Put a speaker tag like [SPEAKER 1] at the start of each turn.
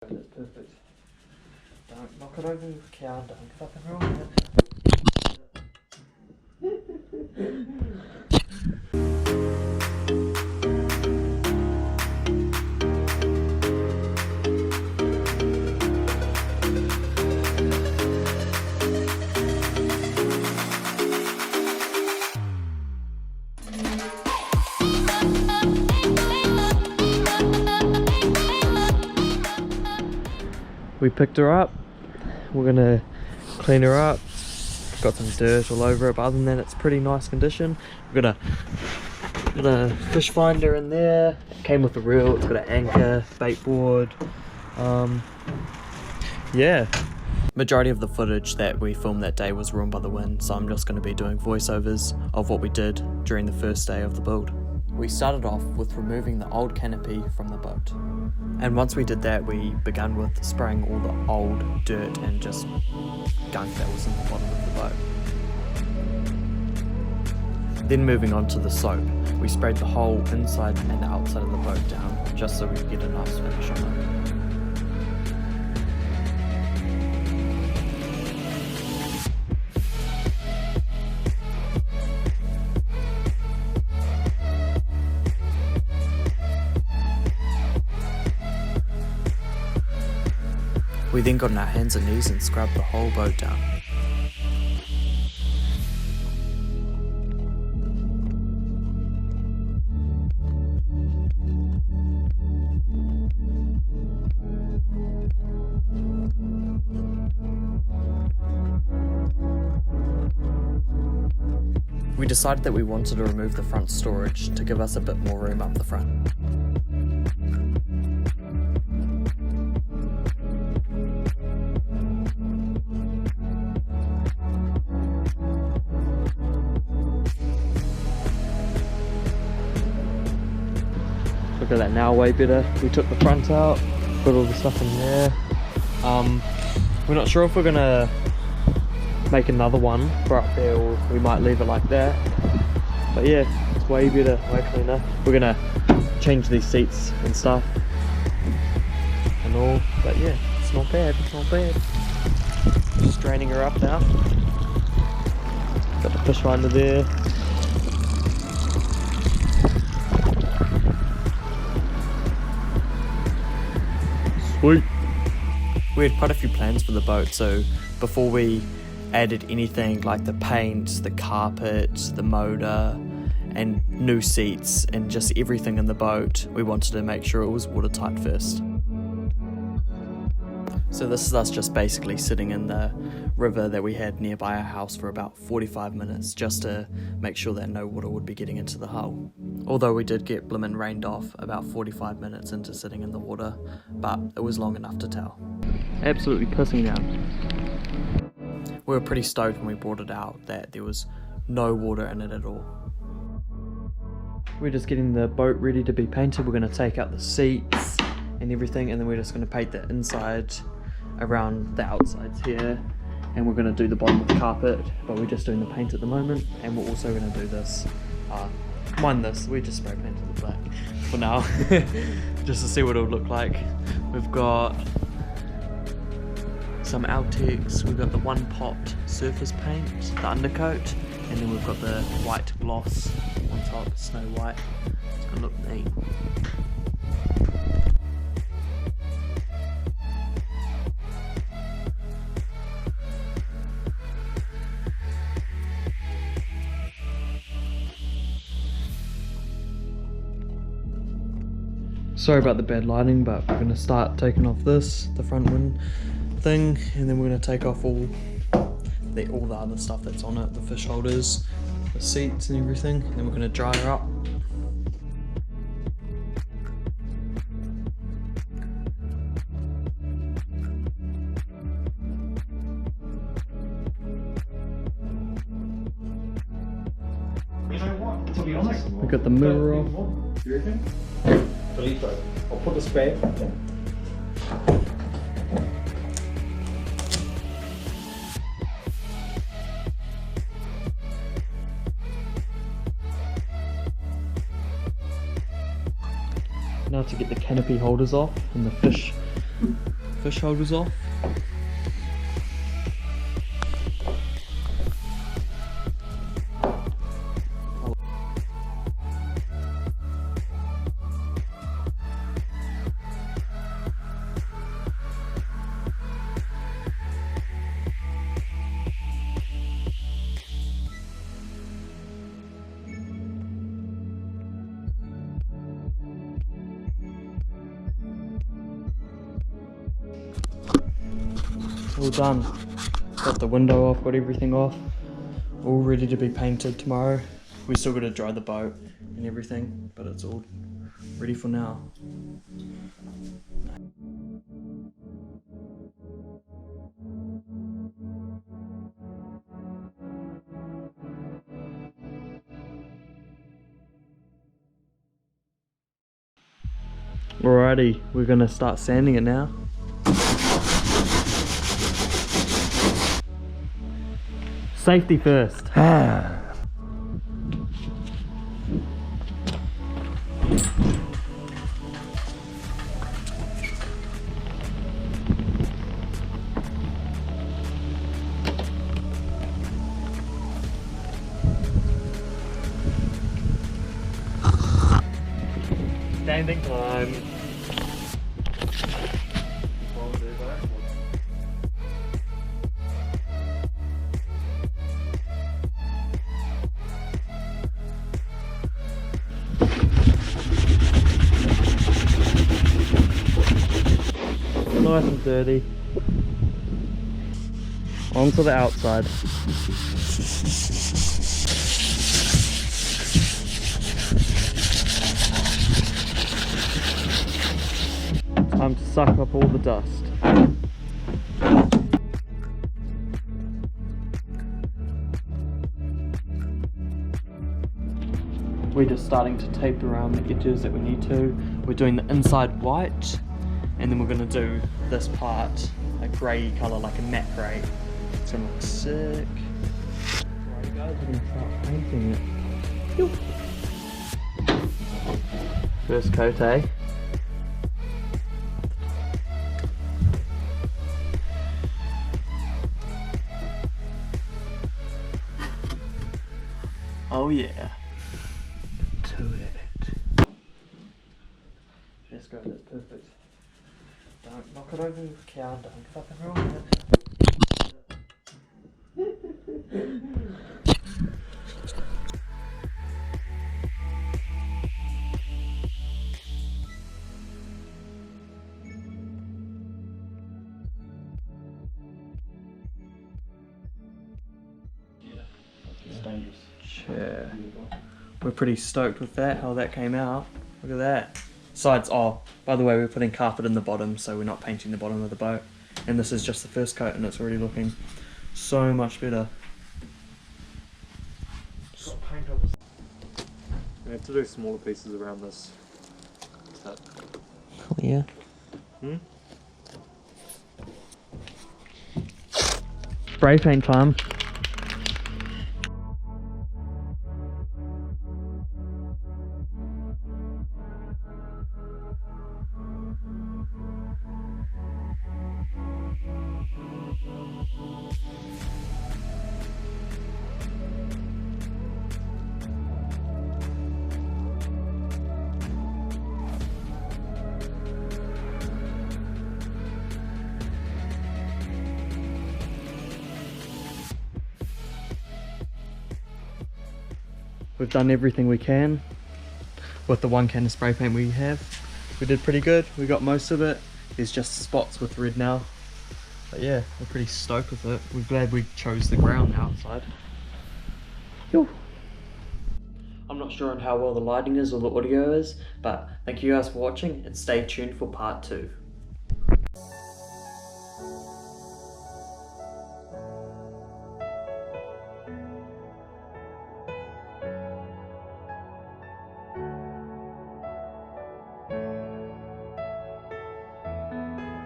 [SPEAKER 1] That's perfect. Don't knock it over the cow, don't fucking ruin it. We picked her up, we're gonna clean her up. Got some dirt all over it, but other than that it's pretty nice condition. We're gonna fish finder in there. It came with a reel, it's got an anchor, bait board. Yeah. Majority of the footage that we filmed that day was ruined by the wind, so I'm just going to be doing voiceovers of what we did during the first day of the build. We started off with removing the old canopy from the boat, and once we did that we began with spraying all the old dirt and just gunk that was in the bottom of the boat. Then moving on to the soap, we sprayed the whole inside and outside of the boat down just so we could get a nice finish on it. We then got on our hands and knees and scrubbed the whole boat down. We decided that we wanted to remove the front storage to give us a bit more room up the front. Look at that now, way better. We took the front out, put all the stuff in there. We're not sure if we're gonna make another one for up there or we might leave it like that. But yeah, it's way better, way cleaner. We're gonna change these seats and stuff and all, but yeah, it's not bad, it's not bad. Just draining her up now. Got the fish finder there. Sweet. We had quite a few plans for the boat, so before we added anything like the paint, the carpet, the motor, and new seats, and just everything in the boat, we wanted to make sure it was watertight first. So this is us just basically sitting in the river that we had nearby our house for about 45 minutes just to make sure that no water would be getting into the hull. Although we did get blimmin' rained off about 45 minutes into sitting in the water, but it was long enough to tell. Absolutely pissing down. We were pretty stoked when we brought it out that there was no water in it at all. We're just getting the boat ready to be painted. We're going to take out the seats and everything, and then we're just going to paint the inside around the outsides here, and we're going to do the bottom with the carpet, but we're just doing the paint at the moment. And we're also going to do this, mind this, we just spray painted it black for now just to see what it would look like. We've got some outtakes, we've got the one pot surface paint, the undercoat, and then we've got the white gloss on top, snow white. It's gonna look neat. Sorry about the bad lighting, but we're going to start taking off this, the front wind thing, and then we're going to take off all the other stuff that's on it, the fish holders, the seats and everything, and then we're going to dry her up.
[SPEAKER 2] You know what? To be honest,
[SPEAKER 1] We got the mirror off.
[SPEAKER 2] you reckon? Filippo, I'll put the spare.
[SPEAKER 1] Now to get the canopy holders off and the fish fish holders off. All done. Got the window off, got everything off. All ready to be painted tomorrow. We still got to dry the boat and everything, but it's all ready for now. Alrighty, we're gonna start sanding it now. Safety first. Standing time. Nice and dirty. Onto the outside. Time to suck up all the dust. We're just starting to tape around the edges that we need to. We're doing the inside white, and then we're going to do this part a grey colour, like a matte grey. It's going to look sick. Alright guys, we're going to start painting it. First coat, eh? Oh yeah. To it. Let's go, that's perfect. Don't knock it over the cow, don't fucking ruin it. Yeah. We're pretty stoked with that, how that came out. Look at that. Sides, oh, by the way, we're putting carpet in the bottom, so we're not painting the bottom of the boat. And this is just the first coat, and it's already looking so much better.
[SPEAKER 2] We have to do smaller pieces around this tip.
[SPEAKER 1] Oh yeah. Spray paint time. We've done everything we can with the 1 can of spray paint we have. We did pretty good, we got most of it. There's just spots with red now. But yeah, we're pretty stoked with it. We're glad we chose the ground outside. Yo. I'm not sure on how well the lighting is or the audio is, but thank you guys for watching and stay tuned for part 2.